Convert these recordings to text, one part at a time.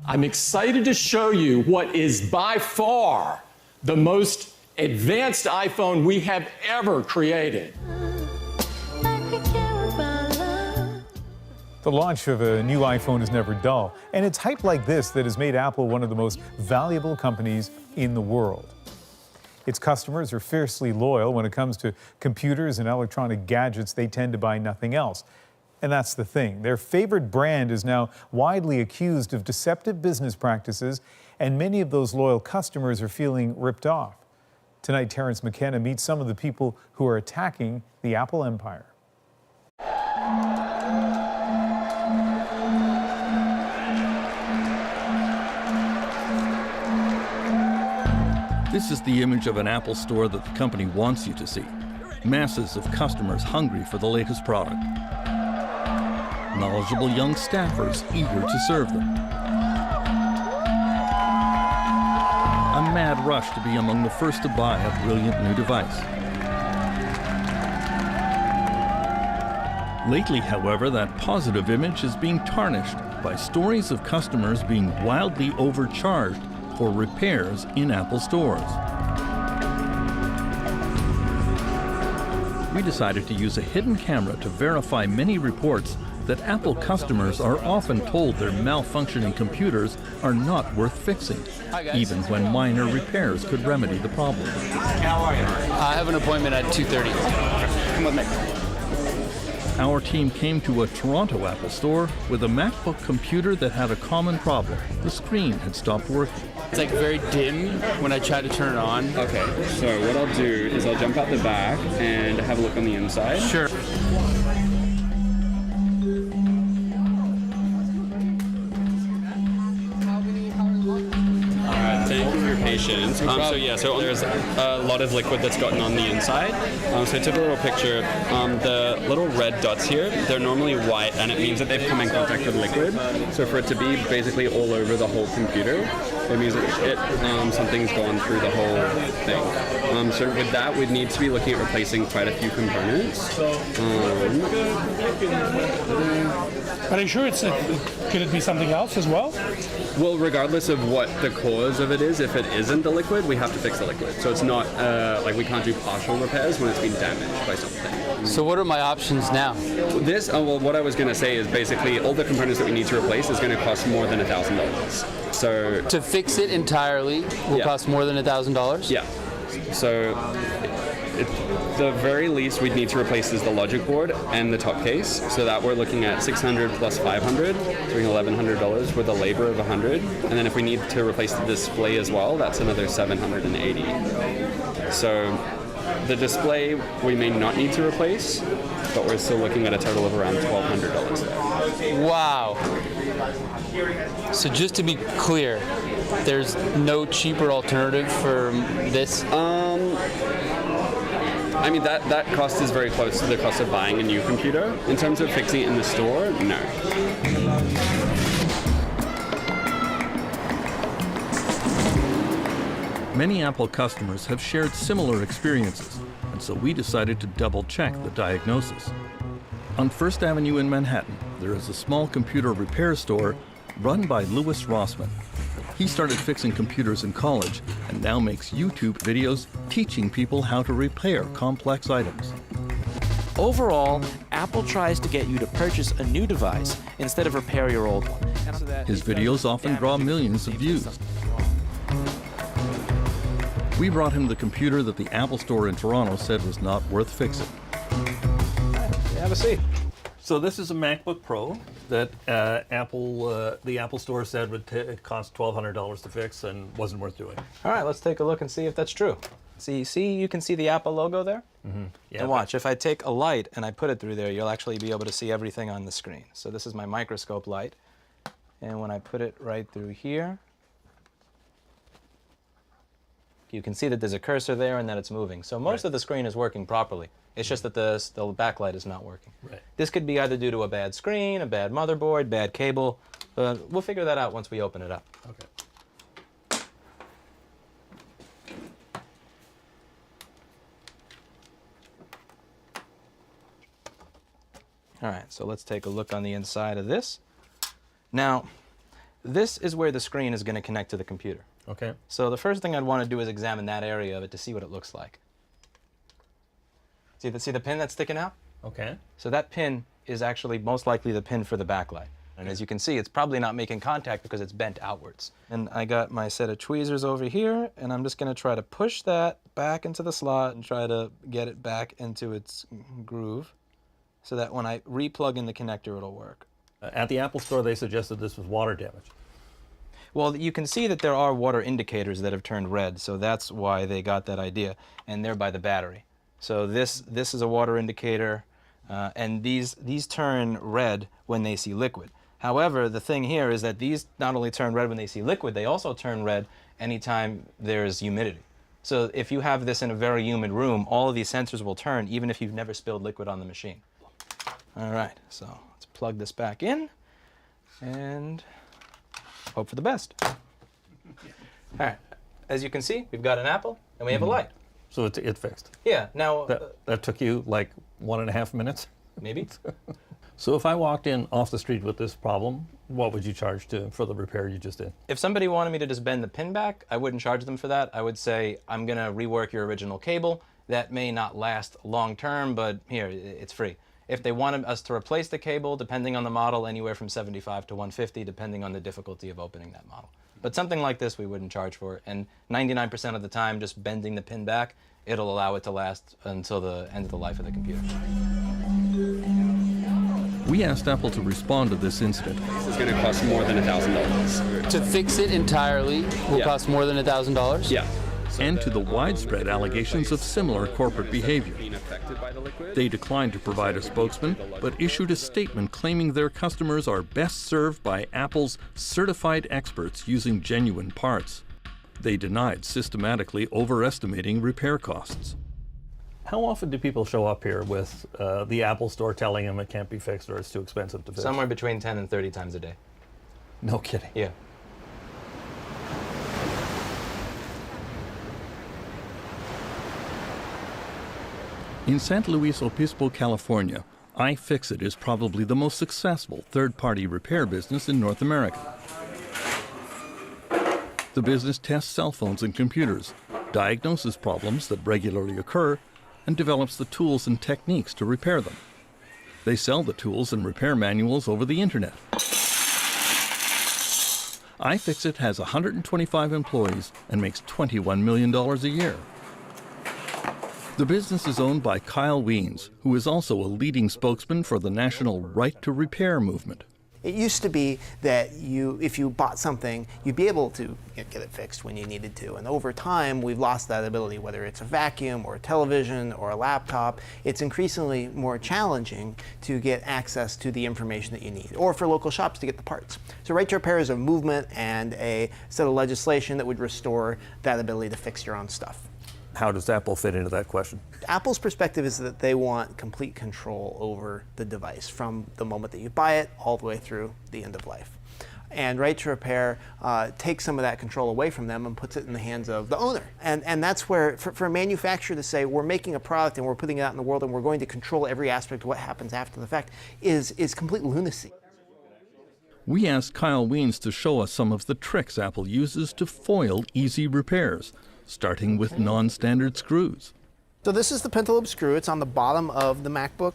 I'm excited to show you what is by far the most advanced iPhone we have ever created. The launch of a new iPhone is never dull, and it's hype like this that has made Apple one of the most valuable companies in the world. Its customers are fiercely loyal. When it comes to computers and electronic gadgets, they tend to buy nothing else. And that's the thing. Their favorite brand is now widely accused of deceptive business practices, and many of those loyal customers are feeling ripped off. Tonight, Terrence McKenna meets some of the people who are attacking the Apple empire. This is the image of an Apple store that the company wants you to see. Masses of customers hungry for the latest product. Knowledgeable young staffers eager to serve them. A mad rush to be among the first to buy a brilliant new device. Lately, however, that positive image is being tarnished by stories of customers being wildly overcharged for repairs in Apple stores. We decided to use a hidden camera to verify many reports that Apple customers are often told their malfunctioning computers are not worth fixing, even when minor repairs could remedy the problem. How are you? I have an appointment at 2:30. Come with me. Our team came to a Toronto Apple store with a MacBook computer that had a common problem. The screen had stopped working. It's like very dim when I try to turn it on. Okay, so what I'll do is I'll jump out the back and have a look on the inside. Sure. Thank you for your patience. So there's a lot of liquid that's gotten on the inside. So I took a little picture. The little red dots here, they're normally white, and it means that they've come in contact with liquid. So for it to be basically all over the whole computer, it means that something's gone through the whole thing. So with that, we'd need to be looking at replacing quite a few components. But are you sure could it be something else as well? Well, regardless of what the cause of it is, if it isn't the liquid, we have to fix the liquid. So it's not like we can't do partial repairs when it's been damaged by something. So what are my options now? This, well, what I was going to say is basically all the components that we need to replace is going to cost more than $1,000. So to fix it entirely will cost more than $1,000? Yeah. So at the very least we'd need to replace is the logic board and the top case. So that we're looking at $600 plus $500, so $1,100 with a labor of $100. And then if we need to replace the display as well, that's another $780. So the display we may not need to replace, but we're still looking at a total of around $1,200 there. Wow. So just to be clear, there's no cheaper alternative for this? I mean, that cost is very close to the cost of buying a new computer. In terms of fixing it in the store, no. Many Apple customers have shared similar experiences, and so we decided to double-check the diagnosis. On First Avenue in Manhattan, there is a small computer repair store run by Louis Rossman. He started fixing computers in college and now makes YouTube videos teaching people how to repair complex items. Overall, Apple tries to get you to purchase a new device instead of repair your old one. His videos often draw millions of views. We brought him the computer that the Apple Store in Toronto said was not worth fixing. Have a seat. So this is a MacBook Pro that the Apple Store said would cost $1,200 to fix and wasn't worth doing. All right, let's take a look and see if that's true. See, you can see the Apple logo there? Mm-hmm. Yeah, and watch, if I take a light and I put it through there, you'll actually be able to see everything on the screen. So this is my microscope light. And when I put it right through here, you can see that there's a cursor there and that it's moving. So most of the screen is working properly. It's just that the backlight is not working. Right. This could be either due to a bad screen, a bad motherboard, bad cable. We'll figure that out once we open it up. Okay. All right, so let's take a look on the inside of this. Now, this is where the screen is going to connect to the computer. Okay. So the first thing I'd want to do is examine that area of it to see what it looks like. See the pin that's sticking out? Okay. So that pin is actually most likely the pin for the backlight. And as you can see, it's probably not making contact because it's bent outwards. And I got my set of tweezers over here, and I'm just going to try to push that back into the slot and try to get it back into its groove so that when I re-plug in the connector, it'll work. At the Apple Store, they suggested this was water damage. Well, you can see that there are water indicators that have turned red, so that's why they got that idea, and they're by the battery. So this is a water indicator, and these turn red when they see liquid. However, the thing here is that these not only turn red when they see liquid, they also turn red anytime there's humidity. So if you have this in a very humid room, all of these sensors will turn even if you've never spilled liquid on the machine. All right, so let's plug this back in and hope for the best. All right, as you can see, we've got an Apple and we have a light. So it fixed. Yeah, now... That took you like 1.5 minutes? Maybe. So if I walked in off the street with this problem, what would you charge for the repair you just did? If somebody wanted me to just bend the pin back, I wouldn't charge them for that. I would say, I'm going to rework your original cable. That may not last long term, but here, it's free. If they wanted us to replace the cable, depending on the model, anywhere from $75 to $150, depending on the difficulty of opening that model. But something like this, we wouldn't charge for. And 99% of the time, just bending the pin back, it'll allow it to last until the end of the life of the computer. We asked Apple to respond to this incident. It's going to cost more than $1,000. To fix it entirely will cost more than $1,000? Yeah. And to the widespread allegations of similar corporate behavior. They declined to provide a spokesman, but issued a statement claiming their customers are best served by Apple's certified experts using genuine parts. They denied systematically overestimating repair costs. How often do people show up here with the Apple Store telling them it can't be fixed or it's too expensive to fix? Somewhere between 10 and 30 times a day. No kidding. Yeah. In San Luis Obispo, California, iFixit is probably the most successful third-party repair business in North America. The business tests cell phones and computers, diagnoses problems that regularly occur, and develops the tools and techniques to repair them. They sell the tools and repair manuals over the internet. iFixit has 125 employees and makes $21 million a year. The business is owned by Kyle Wiens, who is also a leading spokesman for the national Right to Repair movement. It used to be that if you bought something, you'd be able to get it fixed when you needed to. And over time, we've lost that ability, whether it's a vacuum or a television or a laptop. It's increasingly more challenging to get access to the information that you need, or for local shops to get the parts. So Right to Repair is a movement and a set of legislation that would restore that ability to fix your own stuff. How does Apple fit into that question? Apple's perspective is that they want complete control over the device from the moment that you buy it all the way through the end of life. And Right to Repair takes some of that control away from them and puts it in the hands of the owner. And that's where, for a manufacturer to say, we're making a product and we're putting it out in the world and we're going to control every aspect of what happens after the fact is complete lunacy. We asked Kyle Wiens to show us some of the tricks Apple uses to foil easy repairs, starting with non-standard screws. So this is the pentalobe screw. It's on the bottom of the MacBook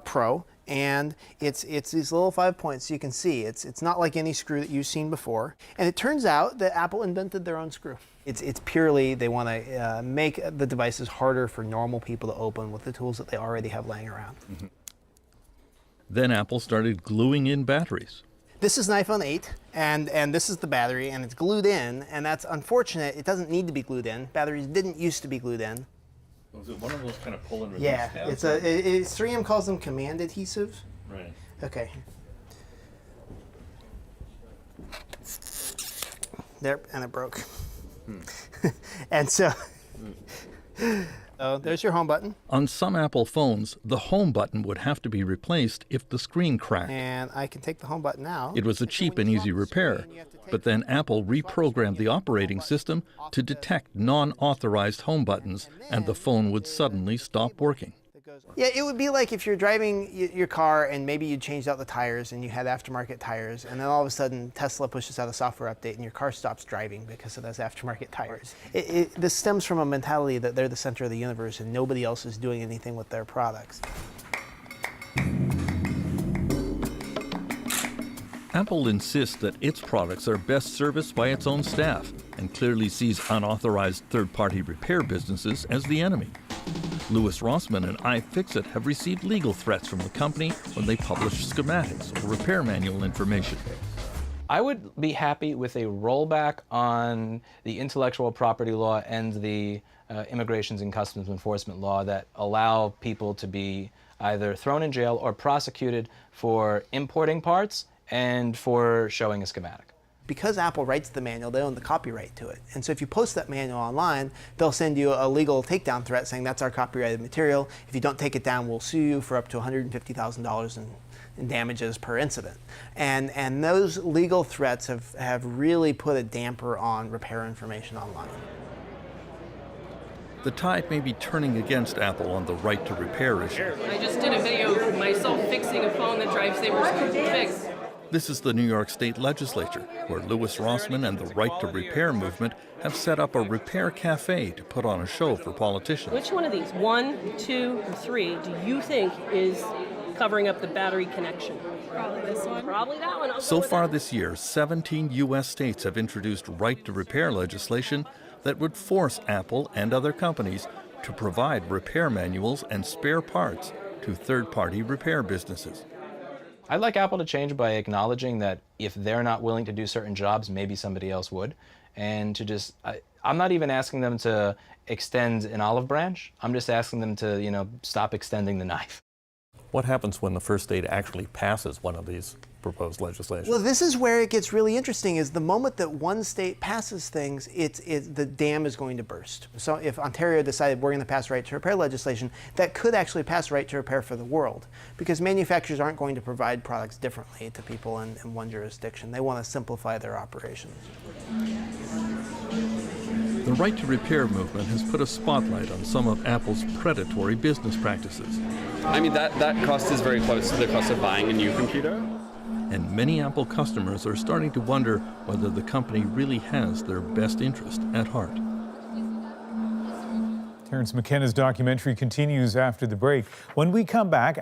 Pro, and it's these little 5 points. You can see it's not like any screw that you've seen before. And it turns out that Apple invented their own screw. It's purely they want to make the devices harder for normal people to open with the tools that they already have laying around. Mm-hmm. Then Apple started gluing in batteries. This is an iPhone 8, and this is the battery, and it's glued in, and that's unfortunate. It doesn't need to be glued in. Batteries didn't used to be glued in. Was it one of those kind of pull and release Yeah, tabs? it's 3M calls them command adhesives. Right. Okay. There, and it broke. And so, there's your home button. On some Apple phones, the home button would have to be replaced if the screen cracked. And I can take the home button out. It was a cheap and easy repair, but then Apple reprogrammed the operating system to detect non-authorized home buttons, and the phone would suddenly stop working. Yeah, it would be like if you're driving your car and maybe you changed out the tires and you had aftermarket tires, and then all of a sudden Tesla pushes out a software update and your car stops driving because of those aftermarket tires. This stems from a mentality that they're the center of the universe and nobody else is doing anything with their products. Apple insists that its products are best serviced by its own staff and clearly sees unauthorized third-party repair businesses as the enemy. Louis Rossmann and iFixit have received legal threats from the company when they publish schematics or repair manual information. I would be happy with a rollback on the intellectual property law and the immigrations and customs enforcement law that allow people to be either thrown in jail or prosecuted for importing parts and for showing a schematic. Because Apple writes the manual, they own the copyright to it. And so if you post that manual online, they'll send you a legal takedown threat saying that's our copyrighted material. If you don't take it down, we'll sue you for up to $150,000 in damages per incident. And those legal threats have really put a damper on repair information online. The tide may be turning against Apple on the right to repair issue. I just did a video of myself fixing a phone that drive savers couldn't fix. This is the New York State Legislature, where Louis Rossmann and the Right to Repair movement have set up a repair cafe to put on a show for politicians. Which one of these, 1, 2, or 3, do you think is covering up the battery connection? Probably this one. Probably that one. So far this year, 17 U.S. states have introduced right to repair legislation that would force Apple and other companies to provide repair manuals and spare parts to third-party repair businesses. I'd like Apple to change by acknowledging that if they're not willing to do certain jobs, maybe somebody else would. And to just, I'm not even asking them to extend an olive branch. I'm just asking them to, stop extending the knife. What happens when the first state actually passes one of these proposed legislation? Well, this is where it gets really interesting, is the moment that one state passes things, the dam is going to burst. So if Ontario decided we're going to pass right to repair legislation, that could actually pass right to repair for the world, because manufacturers aren't going to provide products differently to people in one jurisdiction. They want to simplify their operations. The right to repair movement has put a spotlight on some of Apple's predatory business practices. I mean, that cost is very close to the cost of buying a new computer. And many Apple customers are starting to wonder whether the company really has their best interest at heart. Terence McKenna's documentary continues after the break. When we come back,